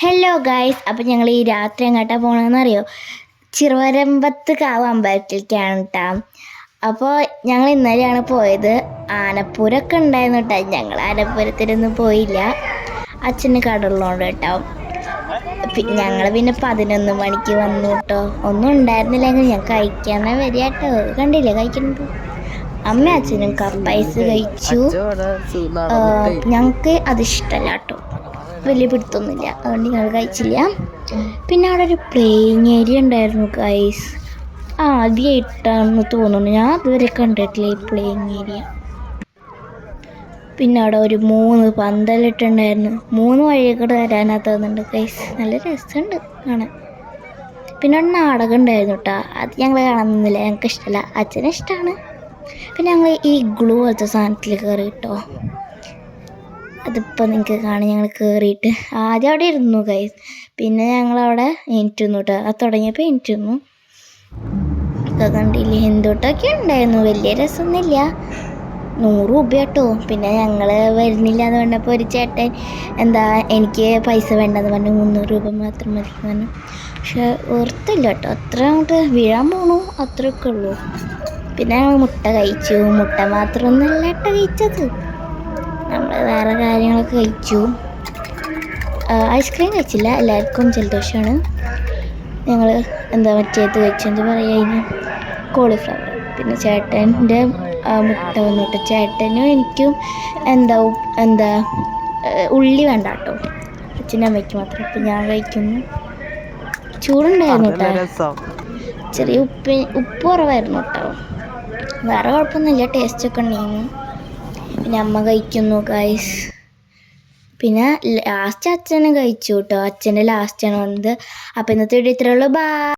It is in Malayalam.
ഹലോ ഗായ്സ്, അപ്പോൾ ഞങ്ങൾ ഈ രാത്രി എങ്ങോട്ടാണ് പോകണമെന്നറിയോ? ചിറവരമ്പത്ത് കാവ് അമ്പലത്തിലേക്കാണ് കേട്ടോ. അപ്പോൾ ഞങ്ങൾ ഇന്നലെയാണ് പോയത്. ആനപ്പൂരമൊക്കെ ഉണ്ടായിരുന്നു കേട്ടോ. ഞങ്ങൾ ആനപ്പൂരത്തിനൊന്നും പോയില്ല, അച്ഛന് കടലുള്ളതുകൊണ്ട് കേട്ടോ. ഞങ്ങൾ പിന്നെ 11 മണിക്ക് വന്നു കേട്ടോ. ഒന്നും ഉണ്ടായിരുന്നില്ലെങ്കിൽ ഞാൻ കഴിക്കാനേ വരിക കേട്ടോ. കണ്ടില്ലേ കഴിക്കുന്നത്? അമ്മ അച്ഛനും കപ്പൈസ് കഴിച്ചു. ഞങ്ങൾക്ക് അതിഷ്ടമല്ല കേട്ടോ, വലിയ പിടുത്തൊന്നുമില്ല, അതുകൊണ്ട് ഞങ്ങൾ കഴിച്ചില്ല. പിന്നെ അവിടെ ഒരു പ്ലേയിങ് ഏരിയ ഉണ്ടായിരുന്നു ഗൈസ്. ആദ്യമായിട്ടാണെന്ന് തോന്നുന്നു, ഞാൻ അതുവരെ കണ്ടിട്ടില്ല ഈ പ്ലേയിങ് ഏരിയ. പിന്നെ അവിടെ ഒരു 3 പന്തലിട്ടുണ്ടായിരുന്നു. 3 വഴിയൊക്കെ വരാനാ തോന്നുന്നുണ്ട് ഗൈസ്. നല്ല രസമുണ്ട് കാണാൻ. പിന്നെ അവിടെ നാടകം ഉണ്ടായിരുന്നു കേട്ടോ. അത് ഞങ്ങൾ കാണുന്നില്ല, ഞങ്ങൾക്ക് ഇഷ്ടമല്ല, അച്ഛന് ഇഷ്ടമാണ്. പിന്നെ ഞങ്ങൾ ഈ ഗ്ലൂ പോലത്തെ സാധനത്തിൽ കയറി കേട്ടോ. അതിപ്പോൾ നിങ്ങൾക്ക് കാണാം. ഞങ്ങൾ കയറിയിട്ട് ആദ്യം അവിടെ ഇരുന്നു ഗൈസ്. പിന്നെ ഞങ്ങളവിടെ എണീറ്റിരുന്നു കേട്ടോ. അത് തുടങ്ങിയപ്പോൾ എണീറ്റിരുന്നു. ഒക്കെ കണ്ടില്ലേ, എന്തൊട്ടൊക്കെ ഉണ്ടായിരുന്നു. വലിയ രസമൊന്നുമില്ല. 100 രൂപ കേട്ടോ. പിന്നെ ഞങ്ങൾ വരുന്നില്ല എന്ന് പറഞ്ഞപ്പോൾ ഒരു ചേട്ടൻ എനിക്ക് പൈസ വേണ്ടെന്ന് പറഞ്ഞു, 300 രൂപ മാത്രം മതി പറഞ്ഞു. പക്ഷെ ഓർത്തില്ല കേട്ടോ, അത്ര അങ്ങോട്ട് വീഴാൻ പോണു, അത്രയൊക്കെ ഉള്ളൂ. പിന്നെ ഞങ്ങൾ മുട്ട കഴിച്ചു. മുട്ട മാത്രമൊന്നുമല്ല കേട്ടോ കഴിച്ചത്, നമ്മൾ വേറെ കാര്യങ്ങളൊക്കെ കഴിച്ചു. ഐസ്ക്രീം കഴിച്ചില്ല, എല്ലാവർക്കും ജലദോഷമാണ്. ഞങ്ങൾ മറ്റേത് കഴിച്ചു, എന്താ പറയുക അതിന്, കോളിഫ്ലവർ. പിന്നെ ചേട്ടൻ്റെ മുട്ട വന്നിട്ട് ചേട്ടനും എനിക്കും ഉള്ളി വേണ്ട കേട്ടോ, അച്ഛൻ്റെ അമ്മയ്ക്ക് മാത്രം. ഇപ്പം ഞാൻ കഴിക്കുന്നു. ചൂടുണ്ടായിരുന്നു കേട്ടോ, ചെറിയ ഉപ്പ് കുറവായിരുന്നു കേട്ടോ. വേറെ കുഴപ്പമൊന്നുമില്ല, ടേസ്റ്റൊക്കെ ഉണ്ടായിരുന്നു. പിന്നെ അമ്മ കഴിക്കുന്നു ഗൈസ്. പിന്നെ ലാസ്റ്റ് അച്ഛനും കഴിച്ചു കേട്ടോ. അച്ഛൻ്റെ ലാസ്റ്റാണ് വന്നത്. അപ്പോൾ ഇന്നത്തെ വീഡിയോ ഇത്രയേ ഉള്ളൂ. ബൈ.